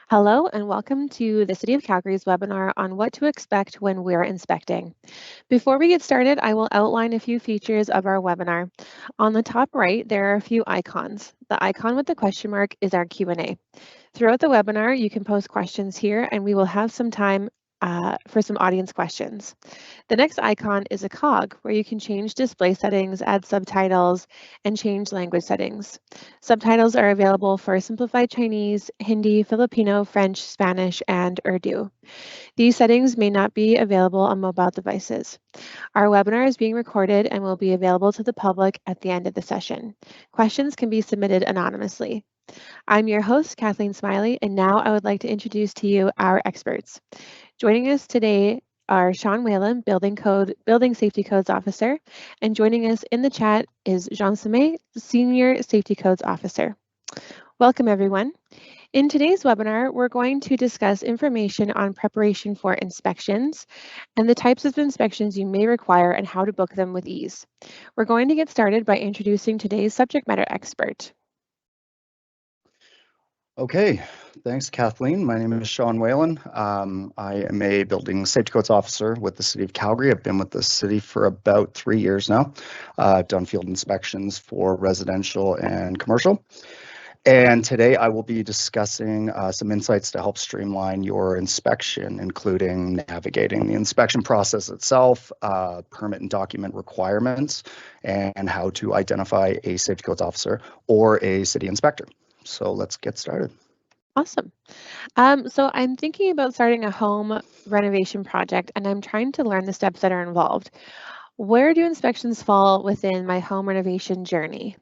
Hello and welcome to the City of Calgary's webinar on what to expect when we're inspecting. Before we get started, I will outline a few features of our webinar. On the top right, there are a few icons. The icon with the question mark is our Q&A. Throughout the webinar, you can post questions here and we will have some time for some audience questions. The next icon is a cog where you can change display settings, add subtitles, and change language settings. Subtitles are available for Simplified Chinese, Hindi, Filipino, French, Spanish, and Urdu. These settings may not be available on mobile devices. Our webinar is being recorded and will be available to the public at the end of the session. Questions can be submitted anonymously. I'm your host, Kathleen Smiley, and now I would like to introduce to you our experts. Joining us today are Sean Whalen, Building Safety Codes Officer, and joining us in the chat is Jean Semet, Senior Safety Codes Officer. Welcome, everyone. In today's webinar, we're going to discuss information on preparation for inspections and the types of inspections you may require and how to book them with ease. We're going to get started by introducing today's subject matter expert. Okay, thanks, Kathleen. My name is Sean Whalen. I am a building safety codes officer with the City of Calgary. I've been with the city for about 3 years now. I've done field inspections for residential and commercial. And today I will be discussing some insights to help streamline your inspection, including navigating the inspection process itself, permit and document requirements, and how to identify a safety codes officer or a city inspector. So let's get started. Awesome. So I'm thinking about starting a home renovation project and I'm trying to learn the steps that are involved. Where do inspections fall within my home renovation journey?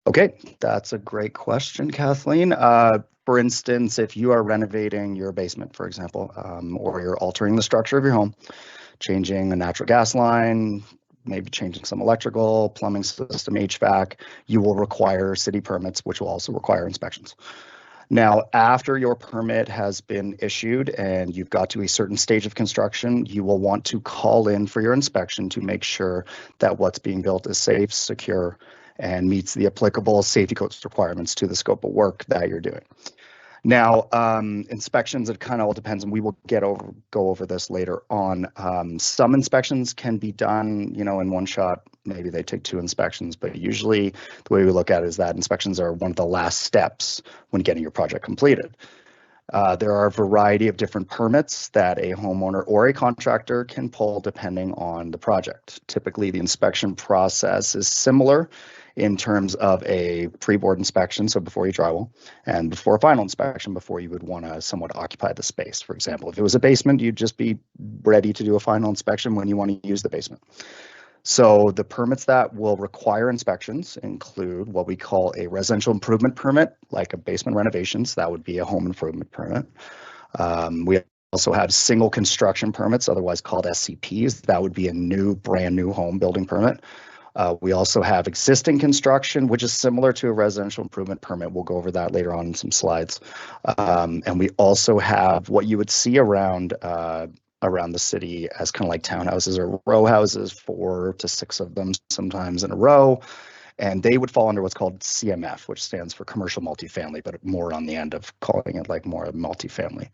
Okay, that's a great question, Kathleen. For instance, if you are renovating your basement, for example, or you're altering the structure of your home, changing a natural gas line, maybe changing some electrical, plumbing system, HVAC, you will require city permits, which will also require inspections. Now, after your permit has been issued and you've got to a certain stage of construction, you will want to call in for your inspection to make sure that what's being built is safe, secure, and meets the applicable safety codes requirements to the scope of work that you're doing. Now, inspections, it kind of all depends, and we will go over this later on. Some inspections can be done, in one shot. Maybe they take 2 inspections, but usually the way we look at it is that inspections are one of the last steps when getting your project completed. There are a variety of different permits that a homeowner or a contractor can pull depending on the project. Typically, the inspection process is similar in terms of a pre-board inspection, so before you drywall, and before a final inspection, before you would want to somewhat occupy the space. For example, if it was a basement, you'd just be ready to do a final inspection when you want to use the basement. So the permits that will require inspections include what we call a residential improvement permit, like a basement renovations. That would be a home improvement permit. We also have single construction permits, otherwise called SCPs. That would be a brand new home building permit. We also have existing construction, which is similar to a residential improvement permit. We'll go over that later on in some slides. And we also have what you would see around the city as kind of like townhouses or row houses, 4 to 6 of them sometimes in a row. And they would fall under what's called CMF, which stands for commercial multifamily, but more on the end of calling it like more multifamily.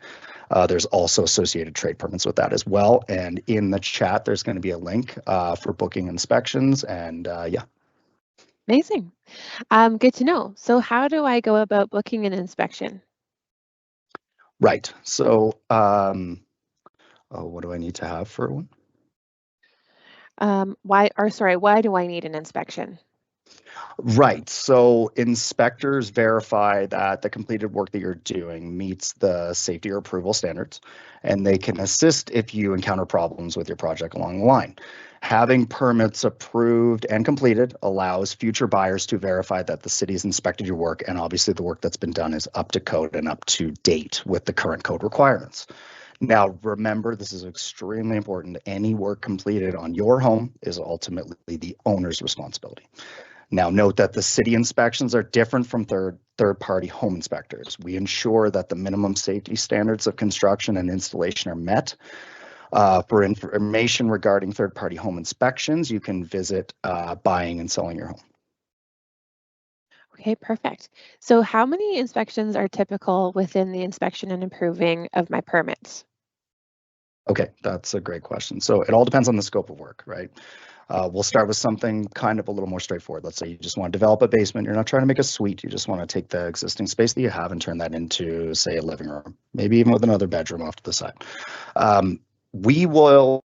There's also associated trade permits with that as well. And in the chat, there's going to be a link for booking inspections. And yeah. Amazing. Good to know. So how do I go about booking an inspection? Right. So what do I need to have for one? Why do I need an inspection? Right. So inspectors verify that the completed work that you're doing meets the safety or approval standards, and they can assist if you encounter problems with your project along the line. Having permits approved and completed allows future buyers to verify that the city's inspected your work, and obviously the work that's been done is up to code and up to date with the current code requirements. Now, remember, this is extremely important. Any work completed on your home is ultimately the owner's responsibility. Now, note that the city inspections are different from third-party home inspectors. We ensure that the minimum safety standards of construction and installation are met. For information regarding third-party home inspections, you can visit Buying and Selling Your Home. Okay, perfect. So how many inspections are typical within the inspection and improving of my permits? Okay, that's a great question. So it all depends on the scope of work, right? We'll start with something kind of a little more straightforward. Let's say you just want to develop a basement. You're not trying to make a suite. You just want to take the existing space that you have and turn that into, say, a living room, maybe even with another bedroom off to the side. Um, we will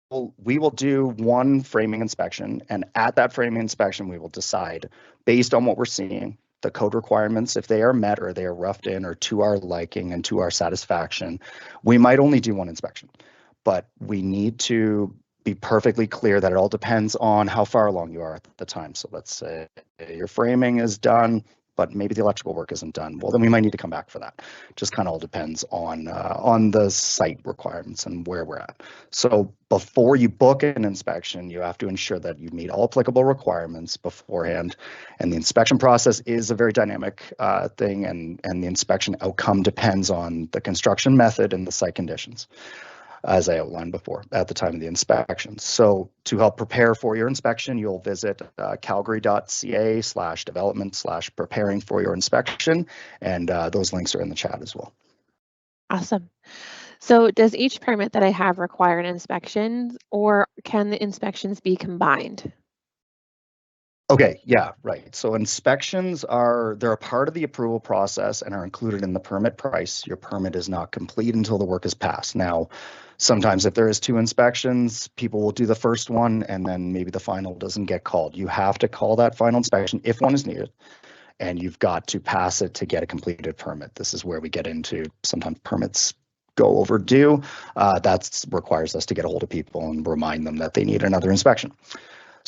do one framing inspection, and at that framing inspection, we will decide based on what we're seeing, the code requirements, if they are met or they are roughed in or to our liking and to our satisfaction. We might only do one inspection, but we need to be perfectly clear that it all depends on how far along you are at the time. So let's say your framing is done, but maybe the electrical work isn't done. Well, then we might need to come back for that. Just kind of all depends on the site requirements and where we're at. So before you book an inspection, you have to ensure that you meet all applicable requirements beforehand. And the inspection process is a very dynamic thing, and the inspection outcome depends on the construction method and the site conditions, as I outlined before at the time of the inspection. So to help prepare for your inspection, you'll visit calgary.ca/development/preparing for your inspection. And those links are in the chat as well. Awesome. So does each permit that I have require an inspection, or can the inspections be combined? Okay, yeah, right. So inspections they're a part of the approval process and are included in the permit price. Your permit is not complete until the work is passed. Now, sometimes if there is two inspections, people will do the first one and then maybe the final doesn't get called. You have to call that final inspection if one is needed, and you've got to pass it to get a completed permit. This is where we get into sometimes permits go overdue. That requires us to get a hold of people and remind them that they need another inspection.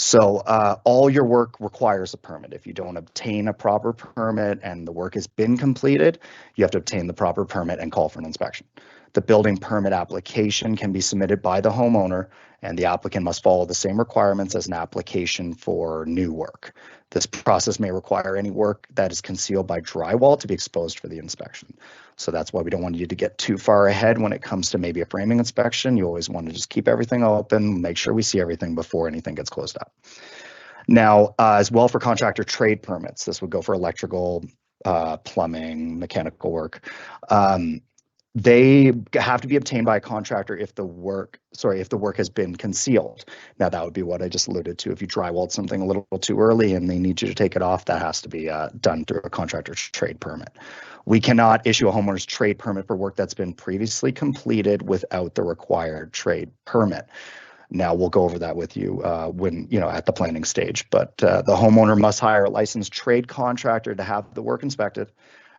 So all your work requires a permit. If you don't obtain a proper permit and the work has been completed, you have to obtain the proper permit and call for an inspection. The building permit application can be submitted by the homeowner, and the applicant must follow the same requirements as an application for new work. This process may require any work that is concealed by drywall to be exposed for the inspection. So that's why we don't want you to get too far ahead when it comes to maybe a framing inspection. You always want to just keep everything open, make sure we see everything before anything gets closed up. Now, as well for contractor trade permits, this would go for electrical, plumbing, mechanical work. They have to be obtained by a contractor if the work has been concealed. Now, that would be what I just alluded to. If you drywalled something a little too early and they need you to take it off, that has to be done through a contractor's trade permit. We cannot issue a homeowner's trade permit for work that's been previously completed without the required trade permit. Now, we'll go over that with you when, at the planning stage, but the homeowner must hire a licensed trade contractor to have the work inspected,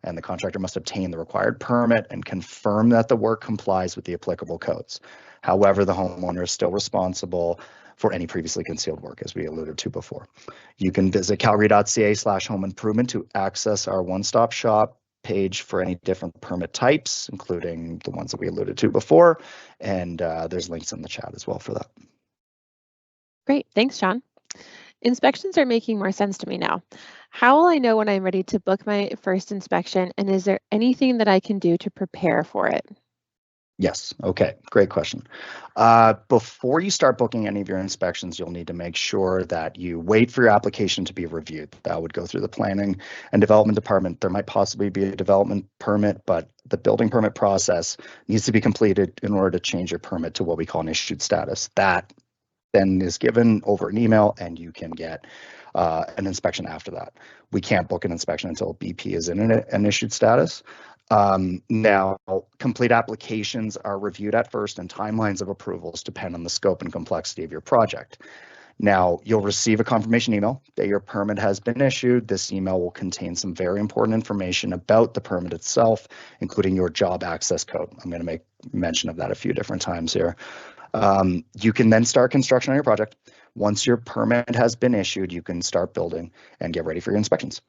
and the contractor must obtain the required permit and confirm that the work complies with the applicable codes. However, the homeowner is still responsible for any previously concealed work, as we alluded to before. You can visit calgary.ca/home improvement to access our one-stop shop page for any different permit types, including the ones that we alluded to before. And there's links in the chat as well for that. Great, thanks, John. Inspections are making more sense to me now. How will I know when I'm ready to book my first inspection, and is there anything that I can do to prepare for it? Yes. Okay. Great question. Before you start booking any of your inspections, you'll need to make sure that you wait for your application to be reviewed. That would go through the planning and development department. There might possibly be a development permit, but the building permit process needs to be completed in order to change your permit to what we call an issued status. That then is given over an email, and you can get an inspection after that. We can't book an inspection until BP is in an issued status. Now, complete applications are reviewed at first, and timelines of approvals depend on the scope and complexity of your project. Now, you'll receive a confirmation email that your permit has been issued. This email will contain some very important information about the permit itself, including your job access code. I'm going to make mention of that a few different times here. You can then start construction on your project. Once your permit has been issued, you can start building and get ready for your inspections.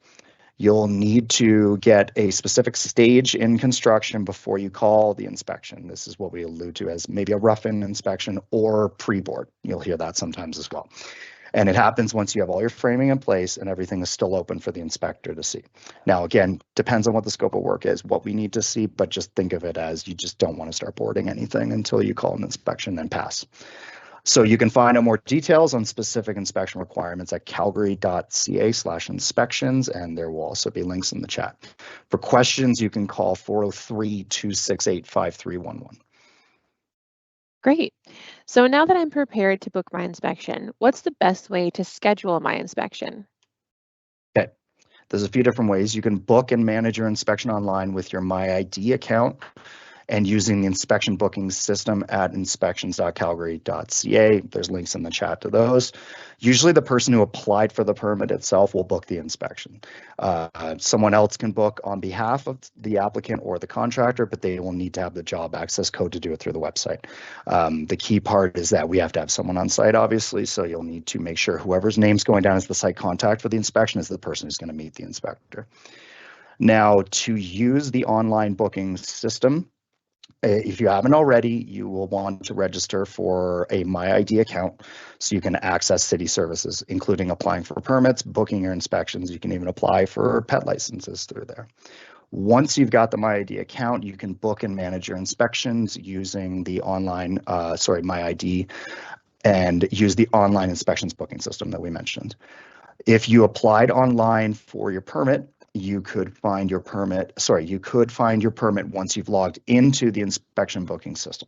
You'll need to get a specific stage in construction before you call the inspection. This is what we allude to as maybe a rough-in inspection or pre-board. You'll hear that sometimes as well. And it happens once you have all your framing in place and everything is still open for the inspector to see. Now, again, depends on what the scope of work is, what we need to see, but just think of it as you just don't want to start boarding anything until you call an inspection and pass. So you can find out more details on specific inspection requirements at calgary.ca/inspections, and there will also be links in the chat. For questions, you can call 403-268-5311. Great. So now that I'm prepared to book my inspection, what's the best way to schedule my inspection? Okay, there's a few different ways. You can book and manage your inspection online with your MyID account and using the inspection booking system at inspections.calgary.ca. There's links in the chat to those. Usually the person who applied for the permit itself will book the inspection. Someone else can book on behalf of the applicant or the contractor, but they will need to have the job access code to do it through the website. The key part is that we have to have someone on site, obviously, so you'll need to make sure whoever's name's going down as the site contact for the inspection is the person who's going to meet the inspector. Now, to use the online booking system, if you haven't already, you will want to register for a MyID account so you can access city services, including applying for permits, booking your inspections. You can even apply for pet licenses through there. Once you've got the MyID account, you can book and manage your inspections using the online, MyID, and use the online inspections booking system that we mentioned. If you applied online for your permit, you could find your permit once you've logged into the inspection booking system.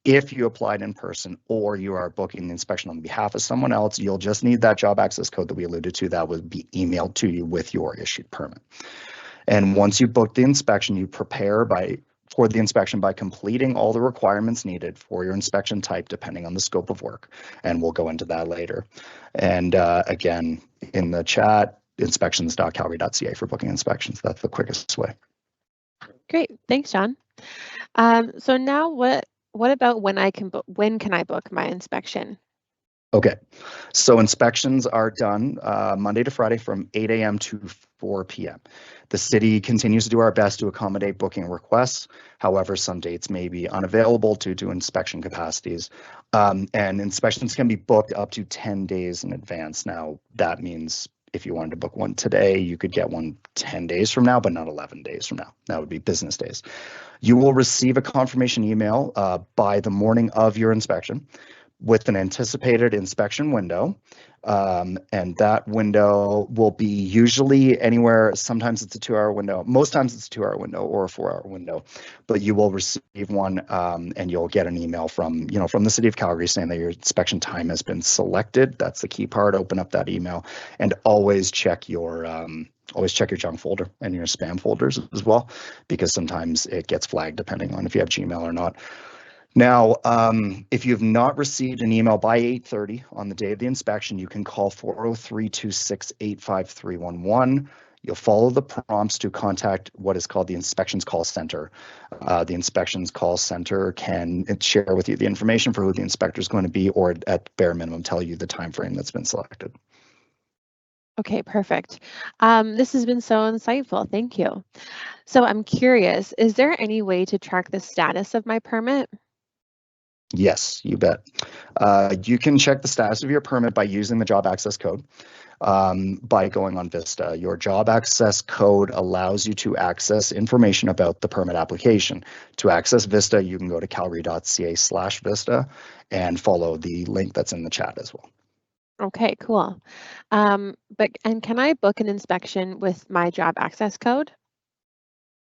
If you applied in person or you are booking the inspection on behalf of someone else, you'll just need that job access code that we alluded to that would be emailed to you with your issued permit. And once you book the inspection, you prepare for the inspection by completing all the requirements needed for your inspection type, depending on the scope of work. And we'll go into that later. And again, in the chat, inspections.calgary.ca for booking inspections. That's the quickest way. Great, thanks, John. So now what about when can I book my inspection? Okay, so inspections are done Monday to Friday from 8 a.m. to 4 p.m. The city continues to do our best to accommodate booking requests. However, some dates may be unavailable due to inspection capacities, and inspections can be booked up to 10 days in advance. Now, that means if you wanted to book one today, you could get one 10 days from now, but not 11 days from now. That would be business days. You will receive a confirmation email by the morning of your inspection with an anticipated inspection window. And that window will be usually anywhere. Sometimes it's a 2-hour window. Most times it's a 2-hour window or a 4-hour window, but you will receive one and you'll get an email from the City of Calgary saying that your inspection time has been selected. That's the key part. Open up that email and always check your junk folder and your spam folders as well, because sometimes it gets flagged depending on if you have Gmail or not. Now, if you have not received an email by 8:30 on the day of the inspection, you can call 403-268-5311. You'll follow the prompts to contact what is called the Inspections Call Center. The Inspections Call Center can share with you the information for who the inspector is going to be, or at bare minimum, tell you the time frame that's been selected. Okay, perfect. This has been so insightful. Thank you. So I'm curious, is there any way to track the status of my permit? Yes, you bet. You can check the status of your permit by using the job access code by going on Vista. Your job access code allows you to access information about the permit application. To access Vista, you can go to calgary.ca/Vista and follow the link that's in the chat as well. Okay, cool. But can I book an inspection with my job access code?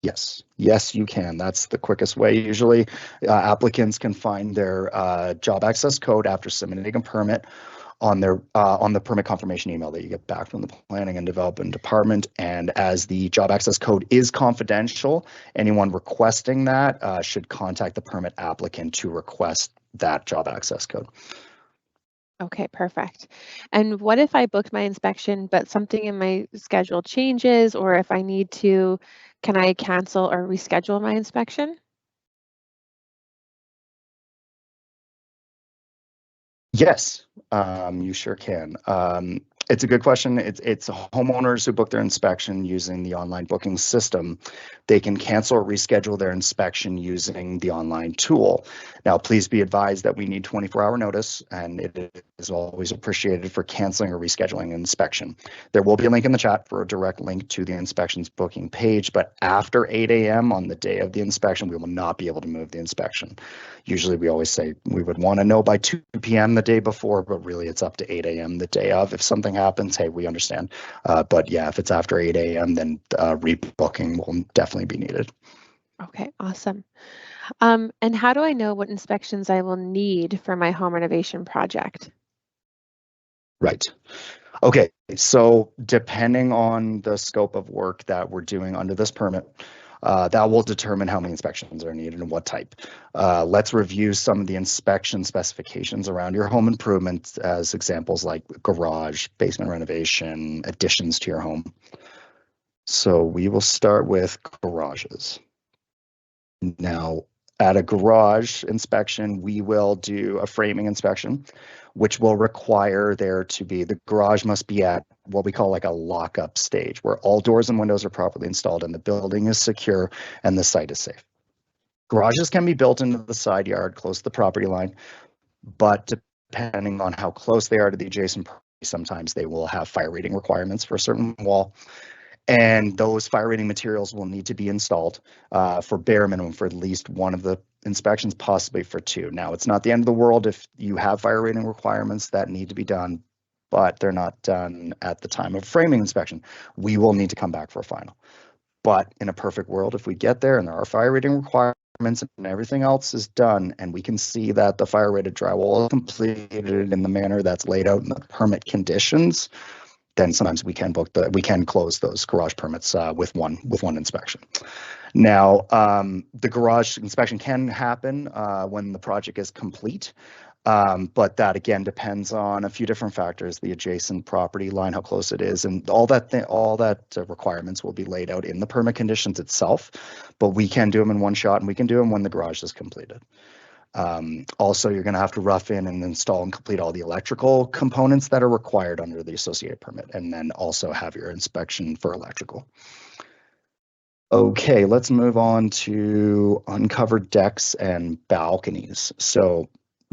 Yes, you can. That's the quickest way. Usually applicants can find their job access code after submitting a permit on the permit confirmation email that you get back from the Planning and Development Department. And as the job access code is confidential, anyone requesting that should contact the permit applicant to request that job access code. Okay, perfect. And what if I booked my inspection, but something in my schedule changes, or if I need to, can I cancel or reschedule my inspection? Yes, you sure can. It's a good question. It's homeowners who book their inspection using the online booking system. They can cancel or reschedule their inspection using the online tool. Now, please be advised that we need 24-hour notice, and it is always appreciated for canceling or rescheduling an inspection. There will be a link in the chat for a direct link to the inspections booking page, but after 8 a.m. on the day of the inspection, we will not be able to move the inspection. Usually we always say we would want to know by 2 p.m. the day before, but really it's up to 8 a.m. the day of. If something happens, hey, we understand. But yeah, if it's after 8 a.m., then rebooking will definitely be needed. Okay, awesome. And how do I know what inspections I will need for my home renovation project? Right. Okay, so depending on the scope of work that we're doing under this permit, that will determine how many inspections are needed and what type. Let's review some of the inspection specifications around your home improvements as examples like garage, basement renovation, additions to your home. So we will start with garages. Now, at a garage inspection, we will do a framing inspection, which will require there to be, the garage must be at what we call like a lockup stage, where all doors and windows are properly installed and the building is secure and the site is safe. Garages can be built into the side yard close to the property line, but depending on how close they are to the adjacent property, sometimes they will have fire rating requirements for a certain wall. And those fire rating materials will need to be installed for bare minimum for at least one of the inspections, possibly for two. Now, it's not the end of the world if you have fire rating requirements that need to be done, but they're not done at the time of framing inspection. We will need to come back for a final. But in a perfect world, if we get there and there are fire rating requirements and everything else is done, and we can see that the fire rated drywall is completed in the manner that's laid out in the permit conditions, then sometimes we can close those garage permits with one inspection. Now, the garage inspection can happen when the project is complete, but that again depends on a few different factors: the adjacent property line, how close it is, and all that requirements will be laid out in the permit conditions itself. But we can do them in one shot, and we can do them when the garage is completed. Also, you're going to have to rough in and install and complete all the electrical components that are required under the associated permit, and then also have your inspection for electrical. Okay, let's move on to uncovered decks and balconies. So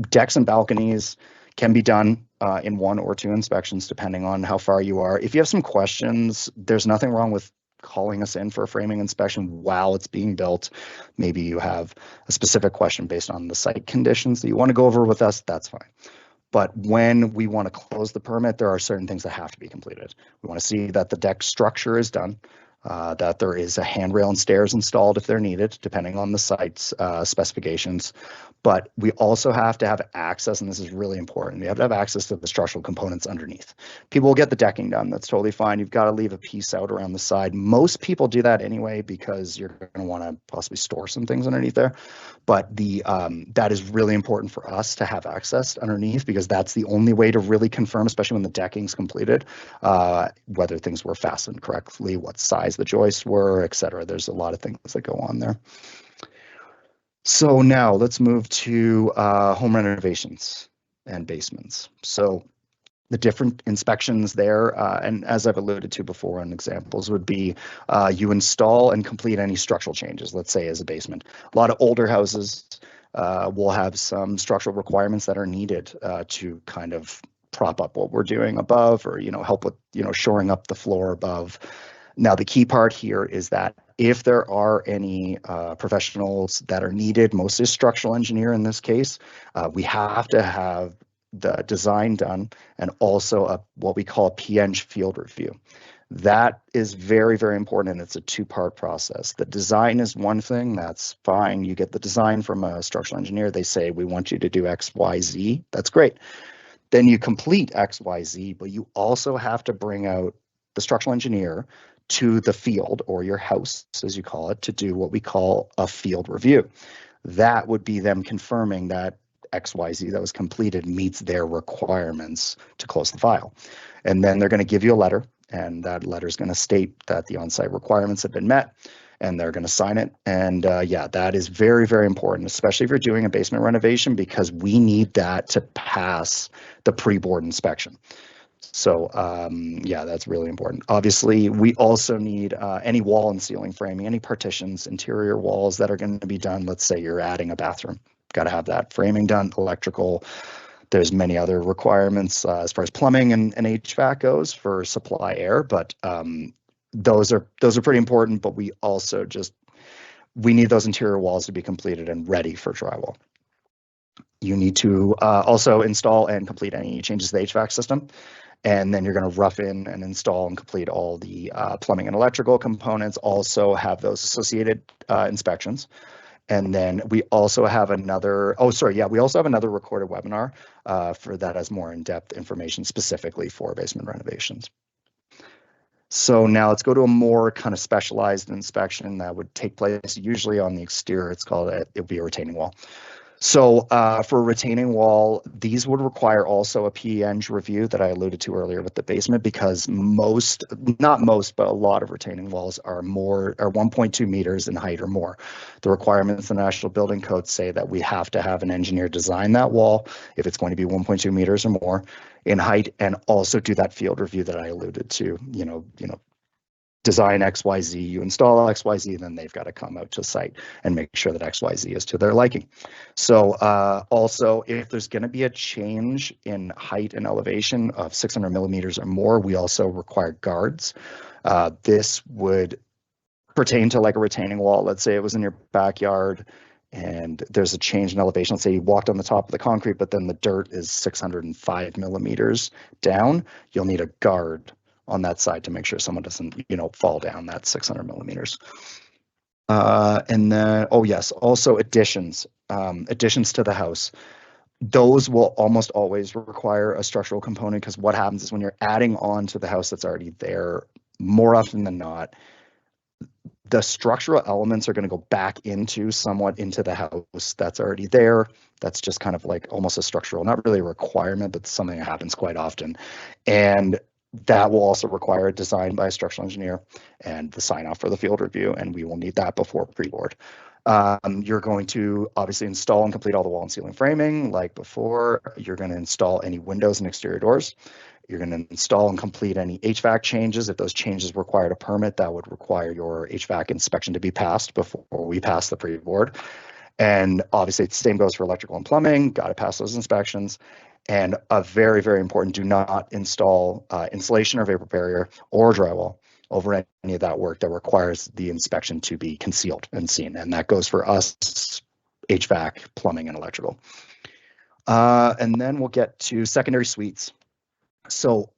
decks and balconies can be done in one or two inspections, depending on how far you are. If you have some questions, there's nothing wrong with calling us in for a framing inspection while it's being built. Maybe you have a specific question based on the site conditions that you want to go over with us, that's fine. But when we want to close the permit, there are certain things that have to be completed. We want to see that the deck structure is done, that there is a handrail and stairs installed if they're needed, depending on the site's specifications. But we also have to have access, and this is really important, we have to have access to the structural components underneath. People will get the decking done, that's totally fine. You've got to leave a piece out around the side. Most people do that anyway because you're going to want to possibly store some things underneath there. But that is really important for us to have access underneath, because that's the only way to really confirm, especially when the decking's completed, whether things were fastened correctly, what size the joists were, etc. There's a lot of things that go on there. So now let's move to home renovations and basements. So the different inspections there, and as I've alluded to before on examples, would be you install and complete any structural changes, let's say as a basement. A lot of older houses will have some structural requirements that are needed to kind of prop up what we're doing above, or help with shoring up the floor above. Now, the key part here is that if there are any professionals that are needed, mostly a structural engineer in this case, we have to have the design done and also what we call a PNG field review. That is very, very important, and it's a two-part process. The design is one thing, that's fine. You get the design from a structural engineer. They say, we want you to do X, Y, Z. That's great. Then you complete X, Y, Z, but you also have to bring out the structural engineer to the field, or your house, as you call it, to do what we call a field review. That would be them confirming that XYZ that was completed meets their requirements to close the file. And then they're going to give you a letter, and that letter is going to state that the on-site requirements have been met, and they're going to sign it. And yeah, that is very, very important, especially if you're doing a basement renovation, because we need that to pass the pre-board inspection. So yeah, that's really important. Obviously, we also need any wall and ceiling framing, any partitions, interior walls that are going to be done. Let's say you're adding a bathroom, got to have that framing done, electrical. There's many other requirements as far as plumbing and HVAC goes for supply air, but those are pretty important. But we also we need those interior walls to be completed and ready for drywall. You need to also install and complete any changes to the HVAC system. And then you're going to rough in and install and complete all the plumbing and electrical components, also have those associated inspections. And then we also have another, we also have another recorded webinar for that as more in-depth information specifically for basement renovations. So now let's go to a more kind of specialized inspection that would take place usually on the exterior. It'll be a retaining wall. So for a retaining wall, these would require also a PEng review that I alluded to earlier with the basement, because not most, but a lot of retaining walls are 1.2 meters in height or more. The requirements in the National Building Code say that we have to have an engineer design that wall if it's going to be 1.2 meters or more in height, and also do that field review that I alluded to. Design XYZ, you install XYZ, then they've got to come out to site and make sure that XYZ is to their liking. So also, if there's going to be a change in height and elevation of 600 millimeters or more, we also require guards. This would pertain to like a retaining wall. Let's say it was in your backyard and there's a change in elevation. Let's say you walked on the top of the concrete, but then the dirt is 605 millimeters down. You'll need a guard on that side to make sure someone doesn't, fall down that 600 millimeters. And then, also additions to the house. Those will almost always require a structural component, because what happens is when you're adding on to the house that's already there, more often than not, the structural elements are going to go back somewhat into the house that's already there. That's just kind of like almost a structural, not really a requirement, but something that happens quite often. And that will also require a design by a structural engineer and the sign off for the field review, and we will need that before pre-board. You're going to obviously install and complete all the wall and ceiling framing like before. You're going to install any windows and exterior doors. You're going to install and complete any HVAC changes. If those changes required a permit, that would require your HVAC inspection to be passed before we pass the pre-board. And obviously the same goes for electrical and plumbing, got to pass those inspections. And a very, very important, do not install insulation or vapor barrier or drywall over any of that work that requires the inspection to be concealed and seen. And that goes for us, HVAC, plumbing, and electrical. And then we'll get to secondary suites. So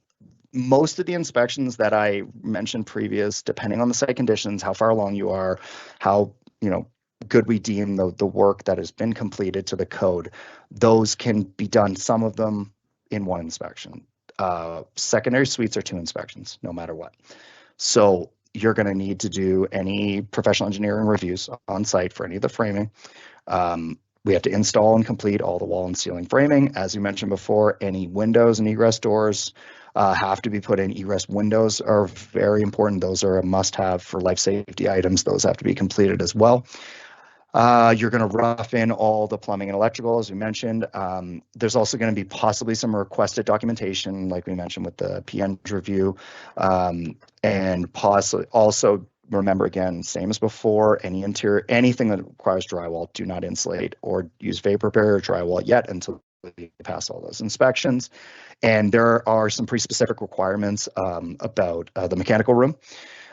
most of the inspections that I mentioned previous, depending on the site conditions, how far along you are, how good we deem the work that has been completed to the code, those can be done, some of them in one inspection. Secondary suites are 2 inspections, no matter what. So you're going to need to do any professional engineering reviews on site for any of the framing. We have to install and complete all the wall and ceiling framing. As you mentioned before, any windows and egress doors have to be put in. Egress windows are very important. Those are a must-have for life safety items. Those have to be completed as well. You're going to rough in all the plumbing and electrical, as we mentioned. There's also going to be possibly some requested documentation, like we mentioned with the PN review, and possibly also remember, again, same as before, anything that requires drywall, do not insulate or use vapor barrier drywall yet until we pass all those inspections. And there are some pretty specific requirements about the mechanical room.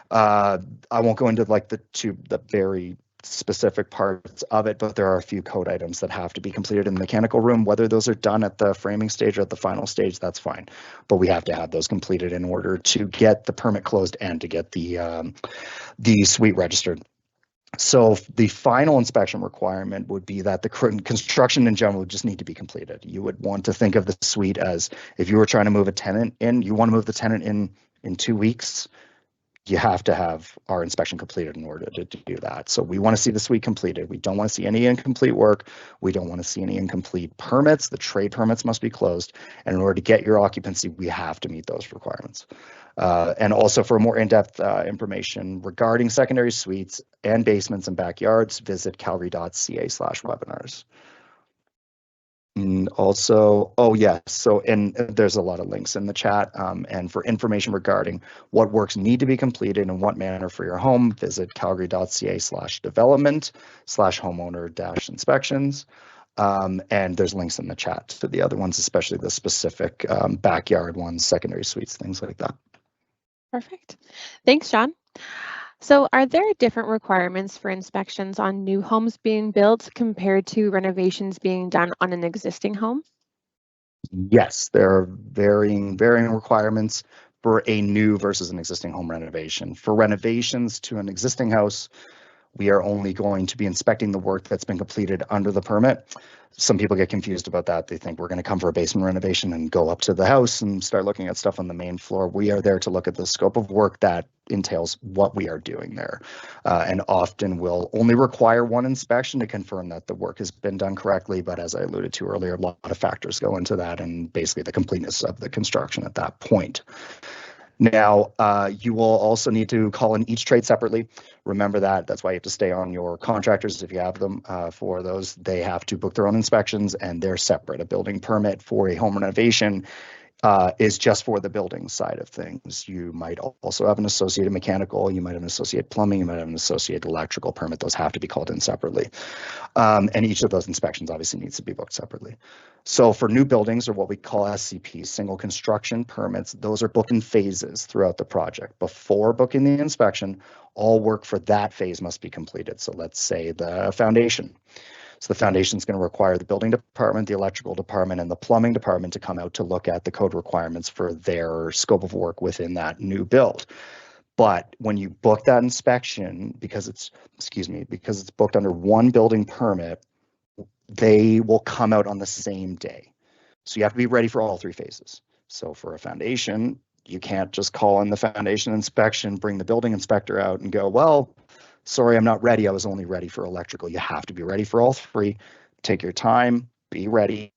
I won't go into like the very specific parts of it, but there are a few code items that have to be completed in the mechanical room. Whether those are done at the framing stage or at the final stage, that's fine. But we have to have those completed in order to get the permit closed and to get the suite registered. So the final inspection requirement would be that the construction in general would just need to be completed. You would want to think of the suite as if you were trying to move a tenant in, you want to move the tenant in 2 weeks, you have to have our inspection completed in order to do that. So we want to see the suite completed. We don't want to see any incomplete work. We don't want to see any incomplete permits. The trade permits must be closed. And in order to get your occupancy, we have to meet those requirements. And also for more in-depth information regarding secondary suites and basements and backyards, visit calgary.ca/webinars. And also, oh yes, so and there's a lot of links in the chat. And for information regarding what works need to be completed in what manner for your home, visit calgary.ca/development/homeowner-inspections. And there's links in the chat to the other ones, especially the specific backyard ones, secondary suites, things like that. Perfect. Thanks, John. So are there different requirements for inspections on new homes being built compared to renovations being done on an existing home? Yes, there are varying requirements for a new versus an existing home renovation. For renovations to an existing house, we are only going to be inspecting the work that's been completed under the permit. Some people get confused about that. They think we're going to come for a basement renovation and go up to the house and start looking at stuff on the main floor. We are there to look at the scope of work that entails what we are doing there. And often will only require one inspection to confirm that the work has been done correctly. But as I alluded to earlier, a lot of factors go into that and basically the completeness of the construction at that point. Now, you will also need to call in each trade separately. Remember that. That's why you have to stay on your contractors if you have them. For those, they have to book their own inspections and they're separate. A building permit for a home renovation is just for the building side of things. You might also have an associated mechanical, you might have an associated plumbing, you might have an associated electrical permit. Those have to be called in separately. And each of those inspections obviously needs to be booked separately. So for new buildings, or what we call SCPs, single construction permits, those are booked in phases throughout the project. Before booking the inspection, all work for that phase must be completed. So let's say the foundation. So the foundation is going to require the building department, the electrical department, and the plumbing department to come out to look at the code requirements for their scope of work within that new build. But when you book that inspection, because it's booked under one building permit, they will come out on the same day. So you have to be ready for all three phases. So for a foundation, you can't just call in the foundation inspection, bring the building inspector out and go, well, sorry, I'm not ready. I was only ready for electrical. You have to be ready for all three. Take your time, be ready,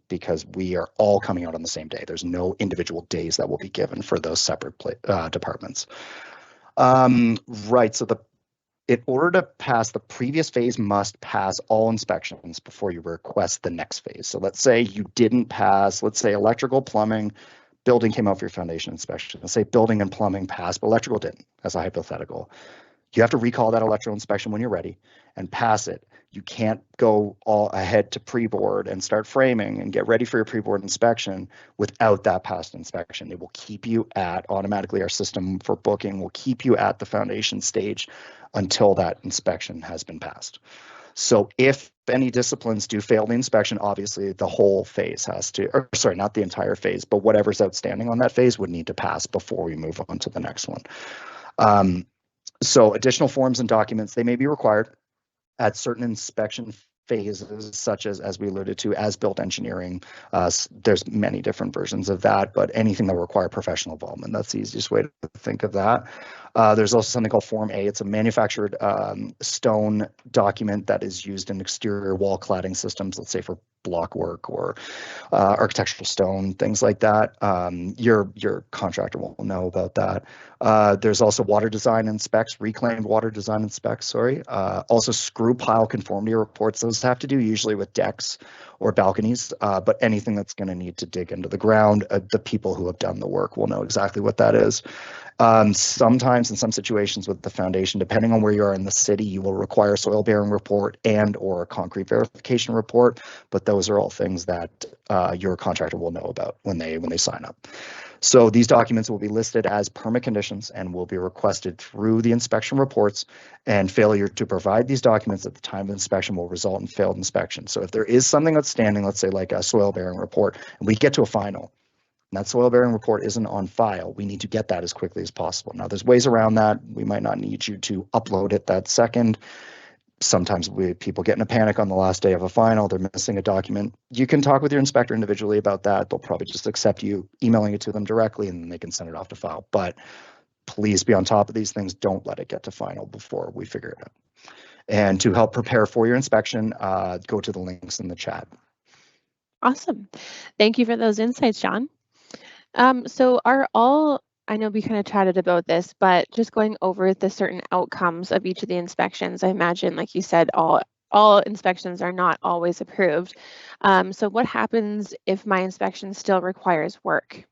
because we are all coming out on the same day. There's no individual days that will be given for those separate departments. Right, so in order to pass the previous phase must pass all inspections before you request the next phase. So let's say you didn't pass, let's say electrical, plumbing, building came out for your foundation inspection. Let's say building and plumbing passed, but electrical didn't, as a hypothetical. You have to recall that electrical inspection when you're ready and pass it. You can't go all ahead to pre-board and start framing and get ready for your pre-board inspection without that past inspection. It will keep you at, automatically our system for booking will keep you at the foundation stage until that inspection has been passed. So if any disciplines do fail the inspection, obviously the whole phase has to, or sorry, not the entire phase, but whatever's outstanding on that phase would need to pass before we move on to the next one. So additional forms and documents, they may be required at certain inspection phases, such as we alluded to, as-built engineering. There's many different versions of that, but anything that require professional involvement, that's the easiest way to think of that. There's also something called Form A. It's a manufactured stone document that is used in exterior wall cladding systems, let's say for block work or architectural stone, things like that. Your contractor will know about that. There's also water design and specs, reclaimed water design and specs, sorry. Also screw pile conformity reports. Those have to do usually with decks or balconies, but anything that's going to need to dig into the ground, the people who have done the work will know exactly what that is. Sometimes in some situations with the foundation, depending on where you are in the city, you will require a soil bearing report and or a concrete verification report, but those are all things that your contractor will know about when they sign up. So these documents will be listed as permit conditions and will be requested through the inspection reports, and failure to provide these documents at the time of inspection will result in failed inspection. So if there is something outstanding, let's say like a soil bearing report, and we get to a final, and that soil bearing report isn't on file, we need to get that as quickly as possible. Now, there's ways around that. We might not need you to upload it that second. Sometimes people get in a panic on the last day of a final, they're missing a document. You can talk with your inspector individually about that. They'll probably just accept you emailing it to them directly, and then they can send it off to file. But please be on top of these things. Don't let it get to final before we figure it out. And to help prepare for your inspection, go to the links in the chat. Awesome. Thank you for those insights, John. So I know we kind of chatted about this, but just going over the certain outcomes of each of the inspections, I imagine, like you said, all all inspections are not always approved. So what happens if my inspection still requires work?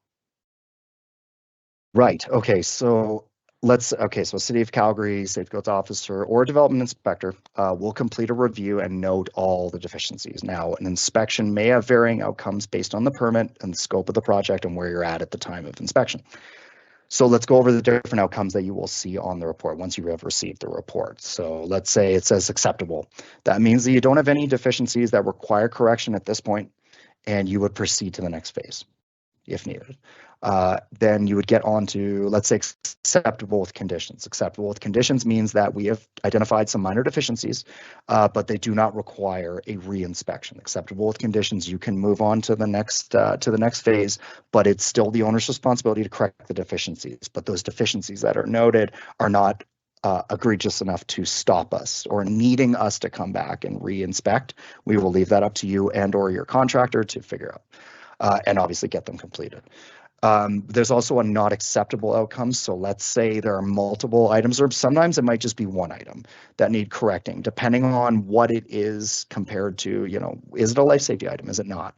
Right. Okay. So so City of Calgary Safe Codes Officer or Development Inspector will complete a review and note all the deficiencies. Now, an inspection may have varying outcomes based on the permit and the scope of the project and where you're at the time of inspection. So let's go over the different outcomes that you will see on the report once you have received the report. So let's say it says acceptable. That means that you don't have any deficiencies that require correction at this point, and you would proceed to the next phase if needed. Then you would get on to, let's say, acceptable with conditions. Acceptable with conditions means that we have identified some minor deficiencies, but they do not require a re-inspection. Acceptable with conditions, you can move on to the next phase, but it's still the owner's responsibility to correct the deficiencies. But those deficiencies that are noted are not egregious enough to stop us or needing us to come back and re-inspect. We will leave that up to you and or your contractor to figure out. And obviously get them completed. There's also a not acceptable outcome. So let's say there are multiple items, or sometimes it might just be one item that need correcting, depending on what it is compared to, is it a life safety item? Is it not?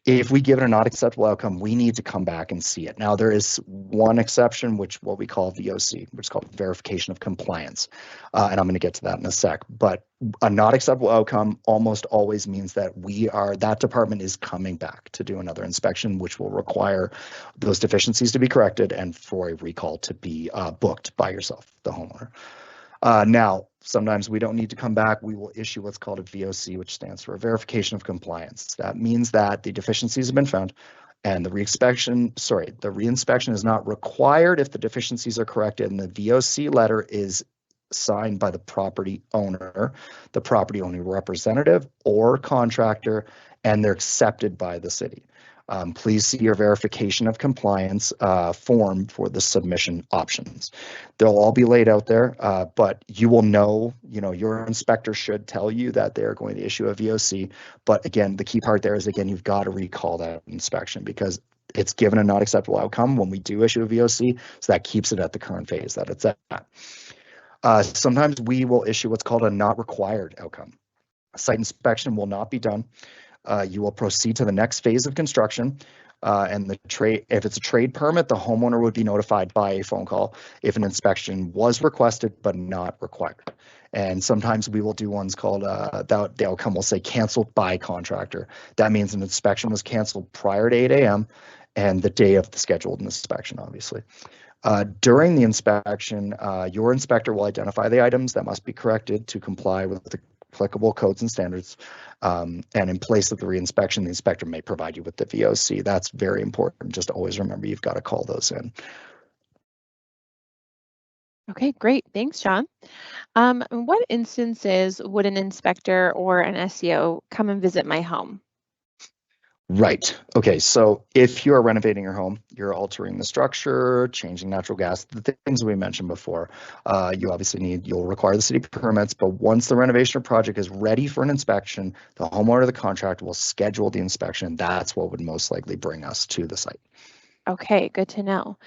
If we give it a not acceptable outcome, we need to come back and see it. Now, there is one exception, what we call VOC, which is called verification of compliance. And I'm going to get to that in a sec. But a not acceptable outcome almost always means that that department is coming back to do another inspection, which will require those deficiencies to be corrected and for a recall to be booked by yourself, the homeowner. Now, sometimes we don't need to come back. We will issue what's called a VOC, which stands for a verification of compliance. That means that the deficiencies have been found and the reinspection is not required if the deficiencies are corrected, and the VOC letter is signed by the property owner representative or contractor, and they're accepted by the city. Please see your verification of compliance form for the submission options. They'll all be laid out there, but you will know, your inspector should tell you that they're going to issue a VOC. But again, the key part there is, again, you've got to recall that inspection because it's given a not acceptable outcome when we do issue a VOC. So that keeps it at the current phase that it's at. Sometimes we will issue what's called a not required outcome. Site inspection will not be done. You will proceed to the next phase of construction. And if it's a trade permit, the homeowner would be notified by a phone call if an inspection was requested but not required. And sometimes we will do ones called, the outcome will say canceled by contractor. That means an inspection was canceled prior to 8 a.m. and the day of the scheduled inspection, obviously. During the inspection, your inspector will identify the items that must be corrected to comply with the applicable codes and standards. And in place of the reinspection, the inspector may provide you with the VOC. That's very important. Just always remember you've got to call those in. Okay, great. Thanks, John. In what instances would an inspector or an SEO come and visit my home? Right. Okay. So if you are renovating your home, you're altering the structure, changing natural gas, the things we mentioned before, you'll require the city permits, but once the renovation project is ready for an inspection, the homeowner or the contractor will schedule the inspection. That's what would most likely bring us to the site. Okay, good to know.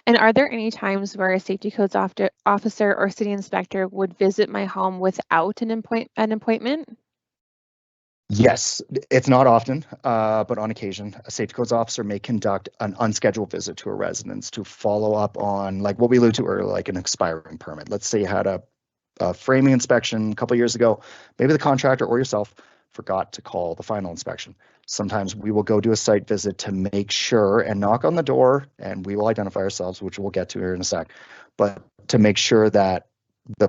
And are there any times where a safety codes officer or city inspector would visit my home without an appointment? Yes, it's not often, but on occasion, a safety codes officer may conduct an unscheduled visit to a residence to follow up on, like what we alluded to earlier, like an expiring permit. Let's say you had a framing inspection a couple years ago. Maybe the contractor or yourself forgot to call the final inspection. Sometimes we will go do a site visit to make sure and knock on the door, and we will identify ourselves, which we'll get to here in a sec, but to make sure that the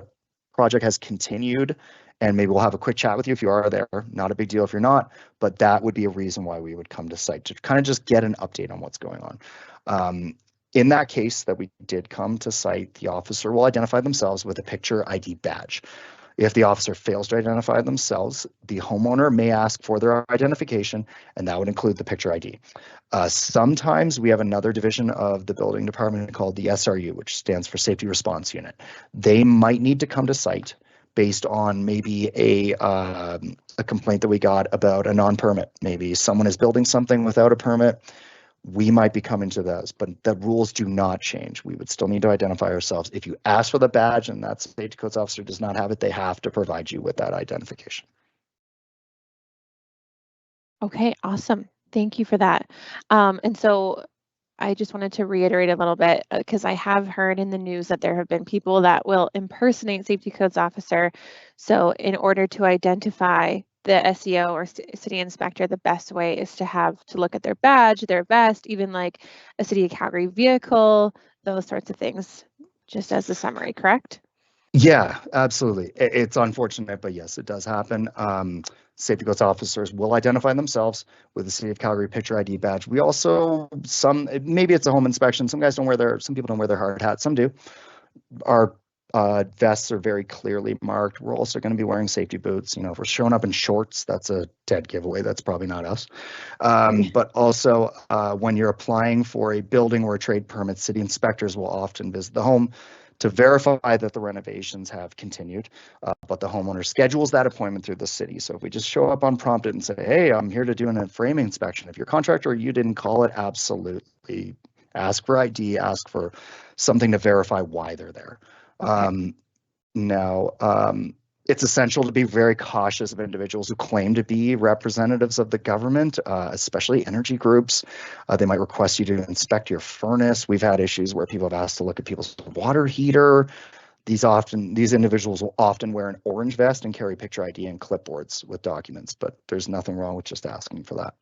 project has continued. And maybe we'll have a quick chat with you if you are there. Not a big deal if you're not, but that would be a reason why we would come to site to kind of just get an update on what's going on. In that case that we did come to site, the officer will identify themselves with a picture ID badge. If the officer fails to identify themselves, the homeowner may ask for their identification, and that would include the picture ID. Sometimes we have another division of the building department called the SRU, which stands for Safety Response Unit. They might need to come to site based on maybe a complaint that we got about a non-permit. Maybe someone is building something without a permit. we might be coming to those, but the rules do not change. We would still need to identify ourselves. If you ask for the badge and that safety codes officer does not have it, they have to provide you with that identification. Okay, awesome. Thank you for that. And so I just wanted to reiterate a little bit because I have heard in the news that there have been people that will impersonate safety codes officer. So in order to identify the SEO or city inspector, the best way is to have to look at their badge, their vest, even like a City of Calgary vehicle, those sorts of things, just as a summary, correct? Yeah, absolutely. It's unfortunate, but yes, it does happen. Safety codes officers will identify themselves with the City of Calgary picture ID badge. We also, maybe it's a home inspection. Some people don't wear their hard hat. Some do. Our vests are very clearly marked. We're also going to be wearing safety boots. You know, if we're showing up in shorts, that's a dead giveaway. That's probably not us. But also, when you're applying for a building or a trade permit, city inspectors will often visit the home to verify that the renovations have continued, but the homeowner schedules that appointment through the city. So if we just show up unprompted and say, hey, I'm here to do a framing inspection, if your contractor or you didn't call it, absolutely ask for ID, ask for something to verify why they're there. Okay. Now, it's essential to be very cautious of individuals who claim to be representatives of the government, especially energy groups. They might request you to inspect your furnace. We've had issues where people have asked to look at people's water heater. These individuals will often wear an orange vest and carry picture ID and clipboards with documents, but there's nothing wrong with just asking for that.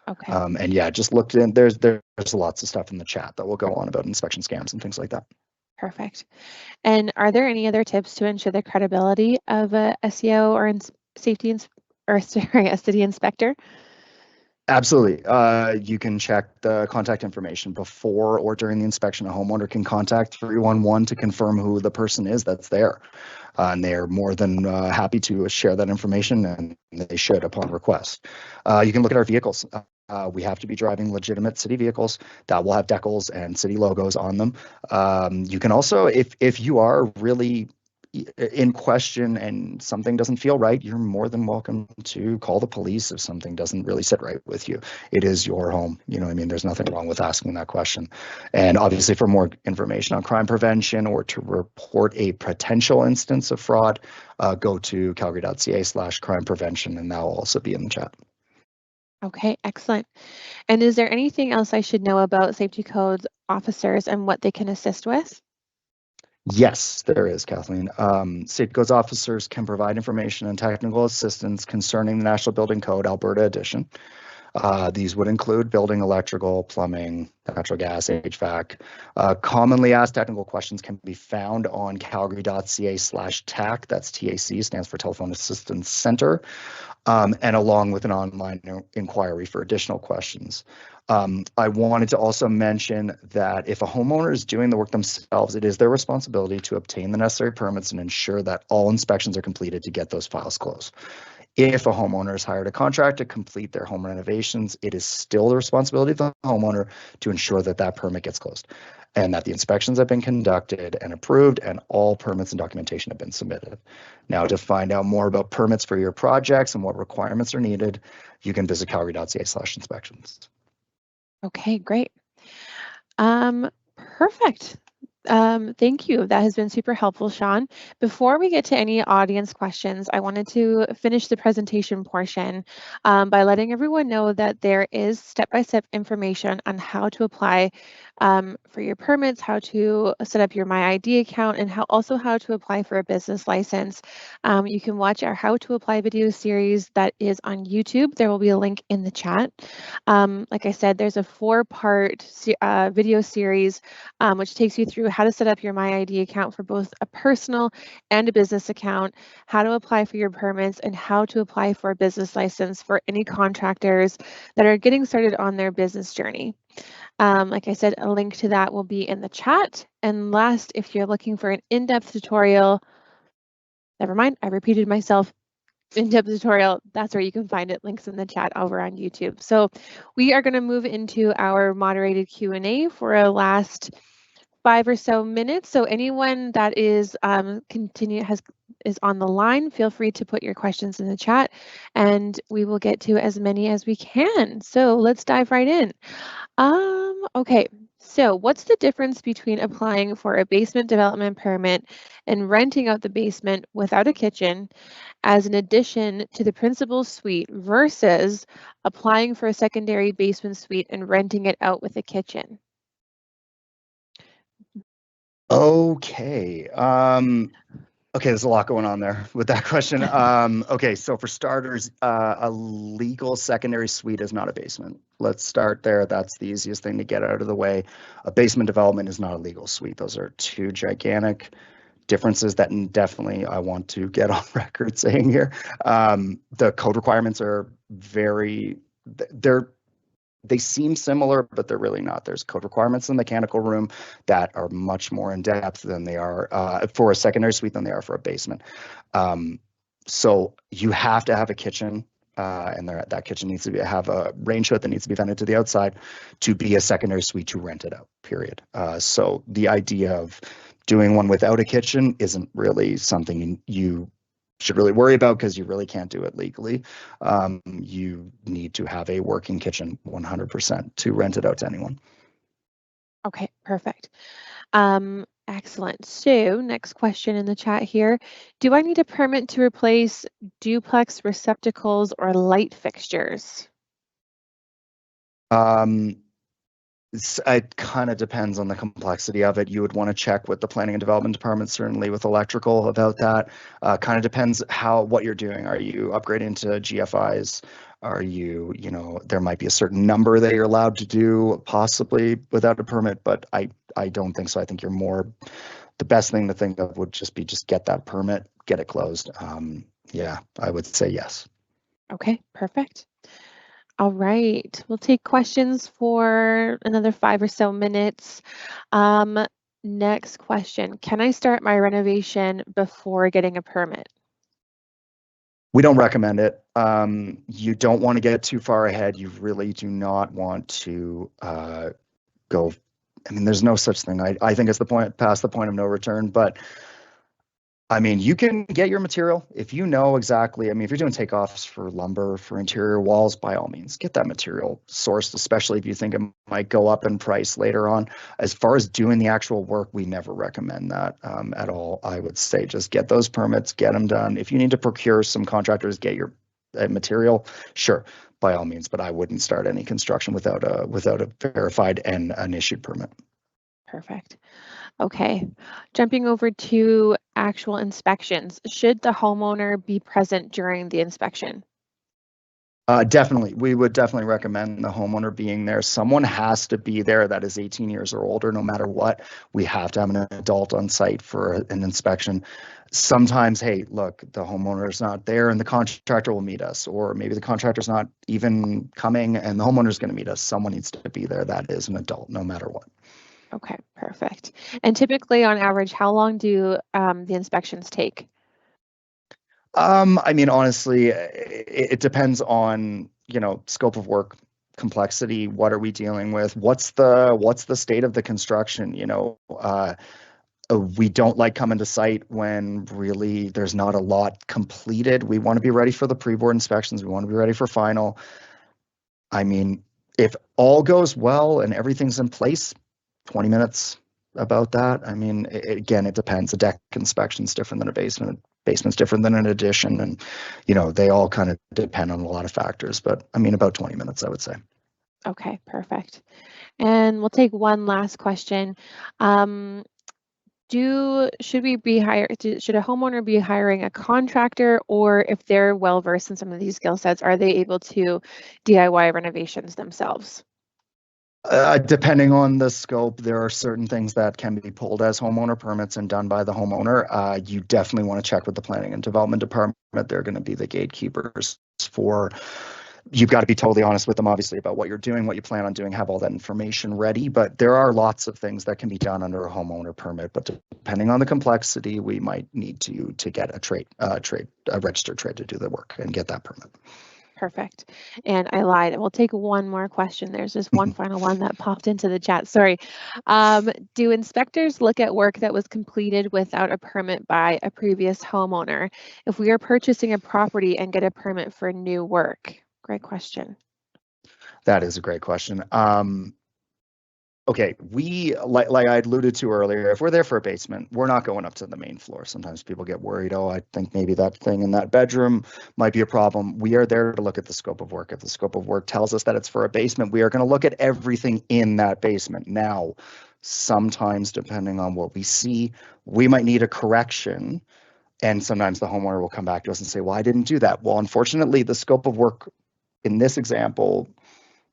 Okay. And yeah, just looked in. There's lots of stuff in the chat that will go on about inspection scams and things like that. Perfect. And are there any other tips to ensure the credibility of a SEO or a city inspector? Absolutely. You can check the contact information before or during the inspection. A homeowner can contact 311 to confirm who the person is that's there. And they're more than happy to share that information, and they should upon request. You can look at our vehicles. We have to be driving legitimate city vehicles that will have decals and city logos on them. You can also, if you are really in question and something doesn't feel right, you're more than welcome to call the police if something doesn't really sit right with you. It is your home. You know what I mean? There's nothing wrong with asking that question. And obviously, for more information on crime prevention or to report a potential instance of fraud, go to calgary.ca/crime prevention, and that will also be in the chat. Okay, excellent. And is there anything else I should know about safety codes officers and what they can assist with? Yes, there is, Kathleen. Safety codes officers can provide information and technical assistance concerning the National Building Code, Alberta Edition. These would include building, electrical, plumbing, natural gas, HVAC. Commonly asked technical questions can be found on calgary.ca/TAC. That's TAC, stands for Telephone Assistance Center, and along with an online inquiry for additional questions. I wanted to also mention that if a homeowner is doing the work themselves, it is their responsibility to obtain the necessary permits and ensure that all inspections are completed to get those files closed. If a homeowner has hired a contractor to complete their home renovations, it is still the responsibility of the homeowner to ensure that that permit gets closed and that the inspections have been conducted and approved and all permits and documentation have been submitted. Now, to find out more about permits for your projects and what requirements are needed, you can visit calgary.ca/inspections. Okay, great. Perfect. Thank you. That has been super helpful, Sean. Before we get to any audience questions, I wanted to finish the presentation portion by letting everyone know that there is step-by-step information on how to apply for your permits, how to set up your MyID account, and also how to apply for a business license. You can watch our How to Apply video series that is on YouTube. There will be a link in the chat. Like I said, there's a 4-part video series which takes you through how to set up your MyID account for both a personal and a business account, how to apply for your permits, and how to apply for a business license for any contractors that are getting started on their business journey. Like I said, a link to that will be in the chat. And last, if you're looking for an in-depth tutorial, never mind, I repeated myself. In-depth tutorial, that's where you can find it. Links in the chat over on YouTube. So we are going to move into our moderated Q&A for a last 5 or so minutes. So anyone that is is on the line, feel free to put your questions in the chat and we will get to as many as we can. So let's dive right in. Okay, so what's the difference between applying for a basement development permit and renting out the basement without a kitchen as an addition to the principal suite versus applying for a secondary basement suite and renting it out with a kitchen? Okay. Okay, there's a lot going on there with that question. Okay, so for starters, a legal secondary suite is not a basement. Let's start there. That's the easiest thing to get out of the way. A basement development is not a legal suite. Those are two gigantic differences that definitely I want to get on record saying here. The code requirements are they seem similar, but they're really not. There's code requirements in the mechanical room that are much more in depth than they are for a secondary suite than they are for a basement. So you have to have a kitchen, and that kitchen needs to have a range hood that needs to be vented to the outside to be a secondary suite to rent it out, period. So the idea of doing one without a kitchen isn't really something you should really worry about because you really can't do it legally. You need to have a working kitchen 100% to rent it out to anyone. Okay, perfect. Excellent. So next question in the chat here. Do I need a permit to replace duplex receptacles or light fixtures? It kind of depends on the complexity of it. You would want to check with the planning and development department, certainly with electrical about that. Kind of depends what you're doing. Are you upgrading to GFIs? Are you, there might be a certain number that you're allowed to do possibly without a permit, but I don't think so. I think the best thing to think of would just get that permit, get it closed. Yeah, I would say yes. Okay, perfect. All right, we'll take questions for another 5 or so minutes. Next question, can I start my renovation before getting a permit? We don't recommend it. You don't want to get too far ahead. You really do not want to go. I mean, there's no such thing. I think it's past the point of no return, but I mean, you can get your material if you know exactly. I mean, if you're doing takeoffs for lumber, for interior walls, by all means, get that material sourced, especially if you think it might go up in price later on. As far as doing the actual work, we never recommend that at all. I would say just get those permits, get them done. If you need to procure some contractors, get your material, sure, by all means, but I wouldn't start any construction without a verified and an issued permit. Perfect. Okay, jumping over to actual inspections. Should the homeowner be present during the inspection? Definitely. We would definitely recommend the homeowner being there. Someone has to be there that is 18 years or older, no matter what. We have to have an adult on site for an inspection. Sometimes, hey, look, the homeowner's not there and the contractor will meet us, or maybe the contractor's not even coming and the homeowner's going to meet us. Someone needs to be there that is an adult, no matter what. Okay, perfect. And typically, on average, how long do the inspections take? I mean, honestly, it depends on, scope of work, complexity. What are we dealing with? What's the state of the construction? We don't like coming to site when really there's not a lot completed. We want to be ready for the pre-board inspections. We want to be ready for final. I mean, if all goes well and everything's in place, 20 minutes about that. I mean, again, it depends. A deck inspection is different than a basement. Basement's different than an addition, and they all kind of depend on a lot of factors. But I mean, about 20 minutes, I would say. Okay, perfect. And we'll take one last question. Should a homeowner be hiring a contractor, or if they're well versed in some of these skill sets, are they able to DIY renovations themselves? Depending on the scope, there are certain things that can be pulled as homeowner permits and done by the homeowner. You definitely want to check with the planning and development department. They're going to be the gatekeepers for. You've got to be totally honest with them, obviously, about what you're doing, what you plan on doing, have all that information ready. But there are lots of things that can be done under a homeowner permit. But depending on the complexity, we might need to get a registered trade to do the work and get that permit. Perfect. And I lied. We'll take one more question. There's just one final one that popped into the chat. Sorry. Do inspectors look at work that was completed without a permit by a previous homeowner if we are purchasing a property and get a permit for new work? Great question. That is a great question. Okay, we like I alluded to earlier, if we're there for a basement, we're not going up to the main floor. Sometimes people get worried, oh, I think maybe that thing in that bedroom might be a problem. We are there to look at the scope of work. If the scope of work tells us that it's for a basement, we are going to look at everything in that basement. Now, sometimes depending on what we see, we might need a correction. And sometimes the homeowner will come back to us and say, well, I didn't do that. Well, unfortunately, the scope of work in this example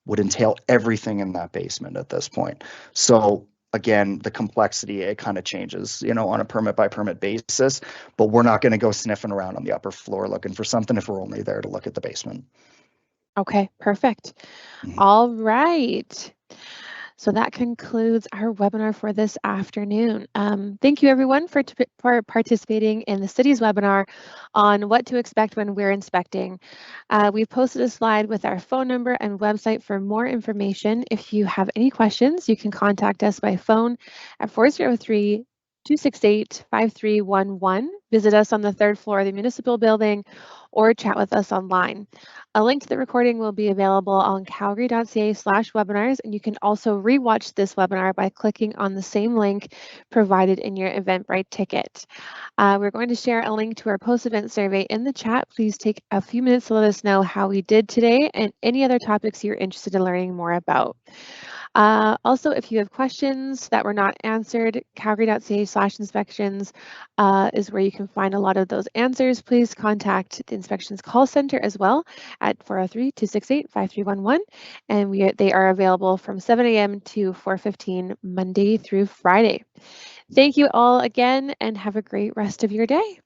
would entail everything in that basement at this point. So again, the complexity, it kind of changes, on a permit by permit basis, but we're not going to go sniffing around on the upper floor looking for something if we're only there to look at the basement. Okay, perfect. All right. So that concludes our webinar for this afternoon. Thank you everyone for participating in the city's webinar on what to expect when we're inspecting. We've posted a slide with our phone number and website for more information. If you have any questions, you can contact us by phone at 403-268-5311. Visit us on the 3rd floor of the municipal building or chat with us online. A link to the recording will be available on calgary.ca/webinars, and you can also rewatch this webinar by clicking on the same link provided in your Eventbrite ticket. We're going to share a link to our post-event survey in the chat. Please take a few minutes to let us know how we did today and any other topics you're interested in learning more about. Also, if you have questions that were not answered, calgary.ca/inspections is where you can find a lot of those answers. Please contact the inspections call center as well at 403-268-5311, and they are available from 7 a.m. to 4:15 Monday through Friday. Thank you all again, and have a great rest of your day.